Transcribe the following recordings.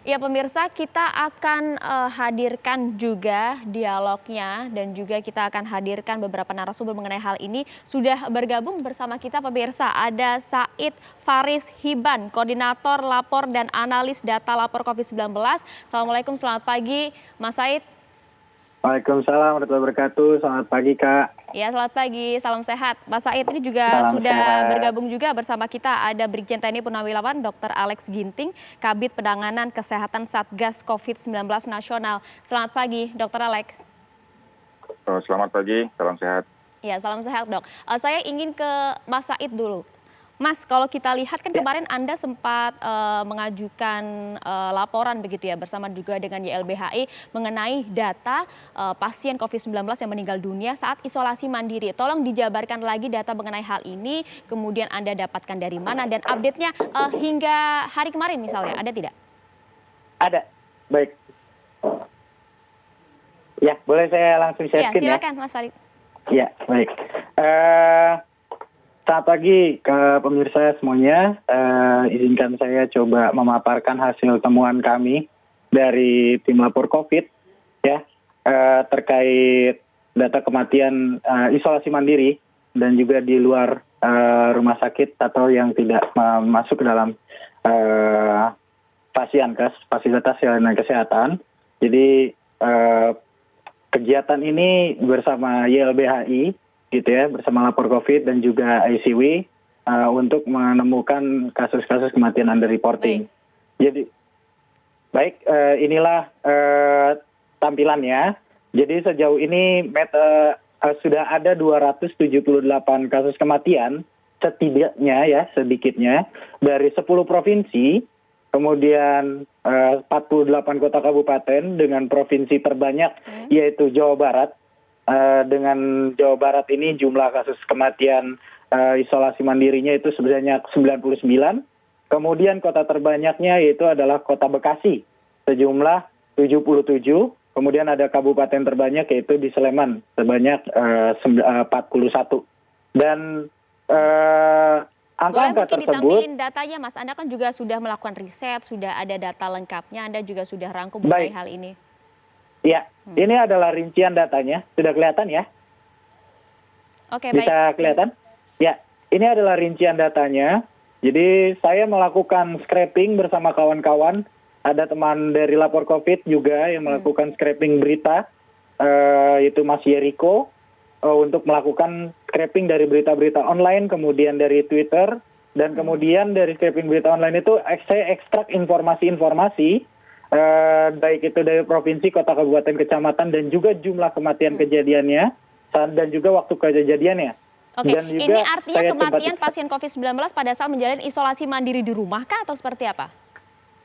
Ya pemirsa, kita akan hadirkan juga dialognya dan juga kita akan hadirkan beberapa narasumber mengenai hal ini. Sudah bergabung bersama kita pemirsa, ada Said Faris Hiban, Koordinator Lapor dan Analis Data Lapor COVID-19. Assalamualaikum, selamat pagi Mas Said. Waalaikumsalam warahmatullahi wabarakatuh. Selamat pagi, Kak. Ya, selamat pagi, salam sehat. Mas Said ini juga Salam sudah sehat. bergabung juga bersama kita, ada Brigjen TNI Purnawirawan Dr. Alex Ginting, Kabid Penanganan Kesehatan Satgas COVID-19 Nasional. Selamat pagi, Dr. Alex. Selamat pagi, salam sehat. Ya, salam sehat dok. Saya ingin ke Mas Said dulu. Mas, kalau kita lihat kan kemarin Anda sempat mengajukan laporan begitu ya bersama juga dengan YLBHI mengenai data pasien COVID-19 yang meninggal dunia saat isolasi mandiri. Tolong dijabarkan lagi data mengenai hal ini, kemudian Anda dapatkan dari mana dan update-nya hingga hari kemarin misalnya, ada tidak? Ada, baik. Ya, boleh saya langsung sharing Ya, silakan Mas Said. Ya, baik. Selamat pagi ke pemirsa semuanya. Izinkan saya coba memaparkan hasil temuan kami dari tim lapor COVID ya terkait data kematian isolasi mandiri dan juga di luar rumah sakit atau yang tidak masuk ke dalam fasilitas layanan kesehatan. Jadi kegiatan ini bersama YLBHI gitu ya, bersama lapor COVID dan juga ICW untuk menemukan kasus-kasus kematian under reporting. Jadi baik, inilah tampilannya. Jadi sejauh ini sudah ada 278 kasus kematian setidaknya ya, sedikitnya dari 10 provinsi, kemudian 48 kota kabupaten dengan provinsi terbanyak yaitu Jawa Barat. Dengan Jawa Barat ini jumlah kasus kematian isolasi mandirinya itu sebenarnya 99. Kemudian kota terbanyaknya yaitu adalah kota Bekasi sejumlah 77. Kemudian ada kabupaten terbanyak yaitu di Sleman sebanyak 41. Dan angka-angka tersebut. Ditampilin datanya Mas, Anda kan juga sudah melakukan riset, sudah ada data lengkapnya, Anda juga sudah rangkum mengenai hal ini. Ya, ini adalah rincian datanya. Sudah kelihatan ya? Oke, baik. Bisa kelihatan? Ya, ini adalah rincian datanya. Jadi saya melakukan scraping bersama kawan-kawan. Ada teman dari lapor COVID juga yang melakukan scraping berita. Itu Mas Yeriko. Untuk melakukan scraping dari berita-berita online, kemudian dari Twitter. Dan kemudian dari scraping berita online itu saya ekstrak informasi-informasi. Baik itu dari provinsi, kota, kabupaten, kecamatan, dan juga jumlah kematian kejadiannya, dan juga waktu kejadiannya. Oke, dan juga ini artinya kematian pasien COVID-19 pada saat menjalani isolasi mandiri di rumah kah atau seperti apa?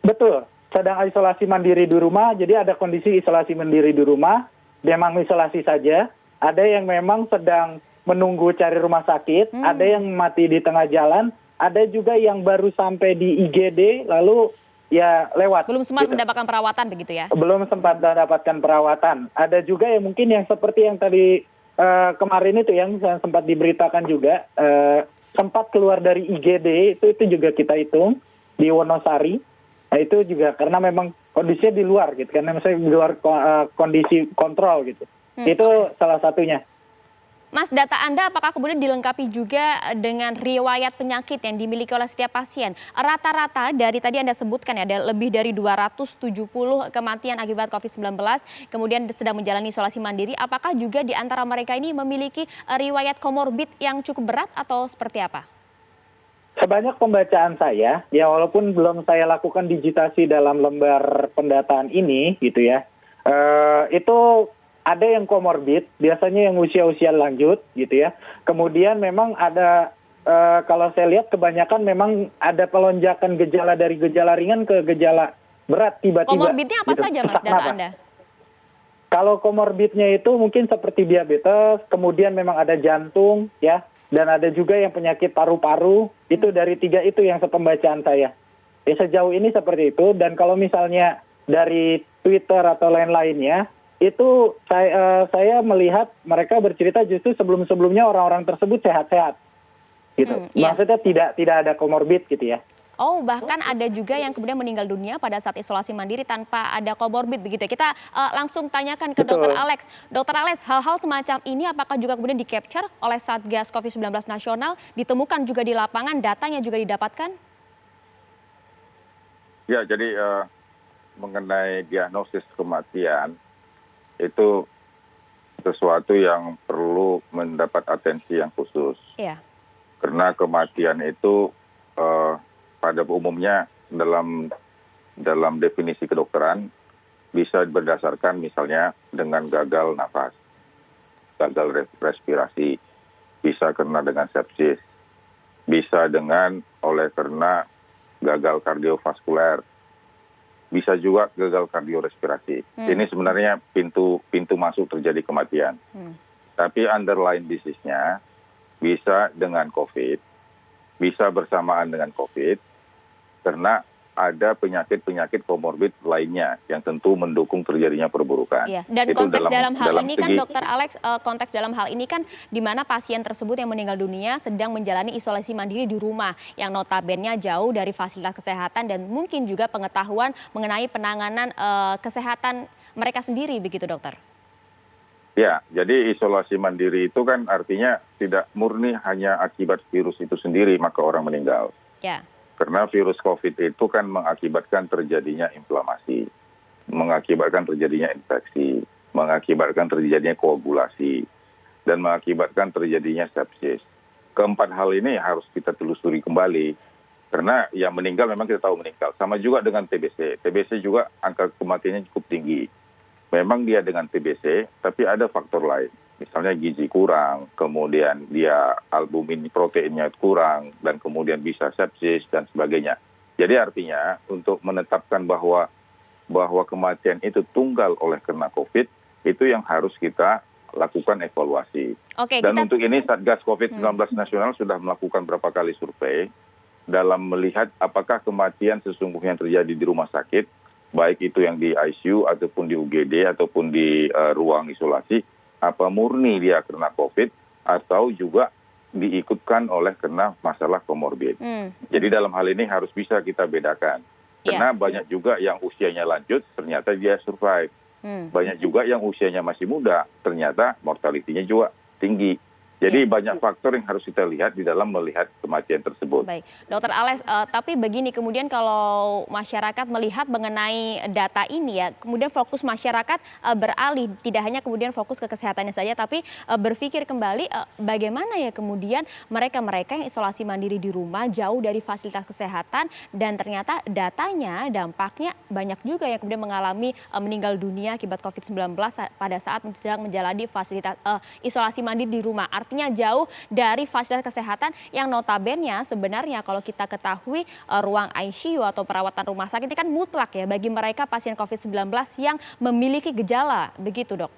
Betul, sedang isolasi mandiri di rumah, jadi ada kondisi isolasi mandiri di rumah, memang isolasi saja, ada yang memang sedang menunggu cari rumah sakit, ada yang mati di tengah jalan, ada juga yang baru sampai di IGD, lalu ya lewat. Belum sempat mendapatkan perawatan begitu ya? Belum sempat mendapatkan perawatan. Ada juga yang mungkin yang seperti yang tadi kemarin itu yang sempat diberitakan juga, sempat keluar dari IGD, itu juga kita hitung di Wonosari. Nah itu juga karena memang kondisinya di luar gitu, karena misalnya di luar kondisi kontrol gitu. Itu salah satunya. Mas, data Anda apakah kemudian dilengkapi juga dengan riwayat penyakit yang dimiliki oleh setiap pasien? Rata-rata dari tadi Anda sebutkan ya, ada lebih dari 270 kematian akibat COVID-19, kemudian sedang menjalani isolasi mandiri. Apakah juga di antara mereka ini memiliki riwayat komorbid yang cukup berat atau seperti apa? Sebanyak pembacaan saya, ya walaupun belum saya lakukan digitasi dalam lembar pendataan ini gitu ya, itu ada yang komorbid, biasanya yang usia-usia lanjut gitu ya. Kemudian memang ada, kalau saya lihat kebanyakan memang ada pelonjakan gejala dari gejala ringan ke gejala berat tiba-tiba. Komorbidnya apa gitu, saja Mas data Anda? Kalau komorbidnya itu mungkin seperti diabetes, kemudian memang ada jantung ya, dan ada juga yang penyakit paru-paru, itu dari 3 itu yang sepembacaan saya. Ya sejauh ini seperti itu, dan kalau misalnya dari Twitter atau lain-lainnya, itu saya melihat mereka bercerita justru sebelum-sebelumnya orang-orang tersebut sehat-sehat gitu. Maksudnya tidak ada komorbid gitu ya. Oh, bahkan ada juga yang kemudian meninggal dunia pada saat isolasi mandiri tanpa ada komorbid begitu ya. Kita langsung tanyakan ke Dokter Betul. Alex. Dokter Alex, hal-hal semacam ini apakah juga kemudian di-capture oleh Satgas COVID-19 nasional, ditemukan juga di lapangan, datanya juga didapatkan? Ya, jadi mengenai diagnosis kematian itu sesuatu yang perlu mendapat atensi yang khusus. Iya. Karena kematian itu pada umumnya dalam definisi kedokteran bisa berdasarkan misalnya dengan gagal nafas, gagal respirasi, bisa karena dengan sepsis, bisa dengan karena gagal kardiovaskuler, bisa juga gagal kardiorespirasi. Ini sebenarnya pintu masuk terjadi kematian. Tapi underlying disease-nya bisa dengan COVID, bisa bersamaan dengan COVID, karena ada penyakit-penyakit komorbid lainnya yang tentu mendukung terjadinya perburukan. Iya, dan Itu konteks dalam hal ini kan segi, Dokter Alex, konteks dalam hal ini kan di mana pasien tersebut yang meninggal dunia sedang menjalani isolasi mandiri di rumah yang notabene jauh dari fasilitas kesehatan dan mungkin juga pengetahuan mengenai penanganan kesehatan mereka sendiri begitu dokter? ya, jadi isolasi mandiri itu kan artinya tidak murni hanya akibat virus itu sendiri maka orang meninggal. Ya. Karena virus COVID itu kan mengakibatkan terjadinya inflamasi, mengakibatkan terjadinya infeksi, mengakibatkan terjadinya koagulasi, dan mengakibatkan terjadinya sepsis. Keempat hal ini harus kita telusuri kembali. Karena yang meninggal memang kita tahu meninggal. Sama juga dengan TBC. TBC juga angka kematiannya cukup tinggi. Memang dia dengan TBC, tapi ada faktor lain. Misalnya gizi kurang, kemudian dia albumin proteinnya kurang, dan kemudian bisa sepsis dan sebagainya. Jadi artinya untuk menetapkan bahwa kematian itu tunggal oleh karena COVID, itu yang harus kita lakukan evaluasi. Oke, dan untuk ini Satgas COVID-19 nasional sudah melakukan berapa kali survei dalam melihat apakah kematian sesungguhnya terjadi di rumah sakit, baik itu yang di ICU ataupun di UGD ataupun di ruang isolasi, apa murni dia kena COVID atau juga diikutkan oleh kena masalah komorbid. Jadi dalam hal ini harus bisa kita bedakan. Karena banyak juga yang usianya lanjut ternyata dia survive. Banyak juga yang usianya masih muda ternyata mortalitinya juga tinggi. Jadi banyak faktor yang harus kita lihat di dalam melihat kematian tersebut. Baik, Dokter Alex, tapi begini kemudian kalau masyarakat melihat mengenai data ini ya, kemudian fokus masyarakat beralih, tidak hanya kemudian fokus ke kesehatannya saja, tapi berpikir kembali bagaimana ya kemudian mereka-mereka yang isolasi mandiri di rumah jauh dari fasilitas kesehatan dan ternyata datanya, dampaknya banyak juga yang kemudian mengalami meninggal dunia akibat COVID-19 pada saat sedang menjalani fasilitas isolasi mandiri di rumah. Artinya jauh dari fasilitas kesehatan yang notabene sebenarnya kalau kita ketahui ruang ICU atau perawatan rumah sakit ini kan mutlak ya bagi mereka pasien COVID-19 yang memiliki gejala, begitu dok?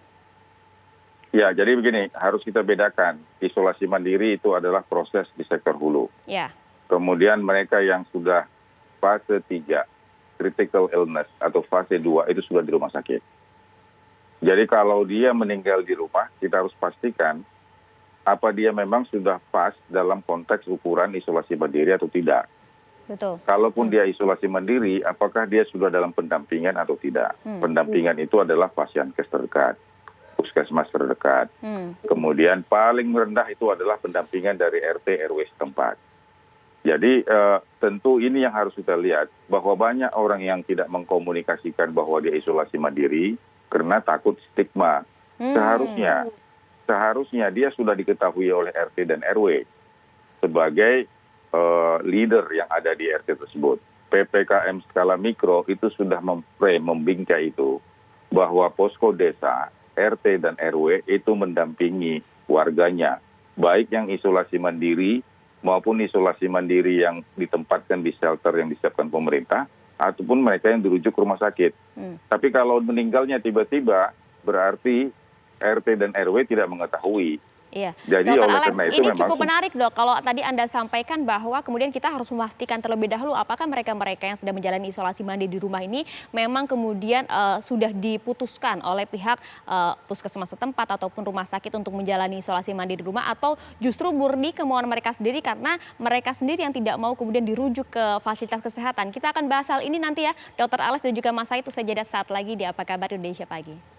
Ya, jadi begini, harus kita bedakan. Isolasi mandiri itu adalah proses di sektor hulu. Ya. Kemudian mereka yang sudah fase 3, critical illness atau fase 2 itu sudah di rumah sakit. Jadi kalau dia meninggal di rumah, kita harus pastikan apa dia memang sudah pas dalam konteks ukuran isolasi mandiri atau tidak. Betul. Kalaupun dia isolasi mandiri, apakah dia sudah dalam pendampingan atau tidak? Pendampingan itu adalah pasienkes terdekat, puskesmas terdekat. Kemudian paling rendah itu adalah pendampingan dari RT RW setempat. Jadi tentu ini yang harus kita lihat, bahwa banyak orang yang tidak mengkomunikasikan bahwa dia isolasi mandiri karena takut stigma. Seharusnya dia sudah diketahui oleh RT dan RW sebagai leader yang ada di RT tersebut. PPKM skala mikro itu sudah membingkai itu, bahwa posko desa, RT dan RW itu mendampingi warganya, baik yang isolasi mandiri maupun isolasi mandiri yang ditempatkan di shelter yang disiapkan pemerintah, ataupun mereka yang dirujuk ke rumah sakit. Tapi kalau meninggalnya tiba-tiba, berarti RT dan RW tidak mengetahui Iya, Jadi Dokter oleh Alex, karena itu ini memang cukup menarik dok. Kalau tadi Anda sampaikan bahwa kemudian kita harus memastikan terlebih dahulu apakah mereka-mereka yang sedang menjalani isolasi mandiri di rumah ini memang kemudian sudah diputuskan oleh pihak puskesmas setempat ataupun rumah sakit untuk menjalani isolasi mandiri di rumah, atau justru murni kemauan mereka sendiri karena mereka sendiri yang tidak mau kemudian dirujuk ke fasilitas kesehatan. Kita akan bahas hal ini nanti ya, Dokter Alex dan juga Mas Said, usai jeda saat lagi di Apa Kabar Indonesia Pagi.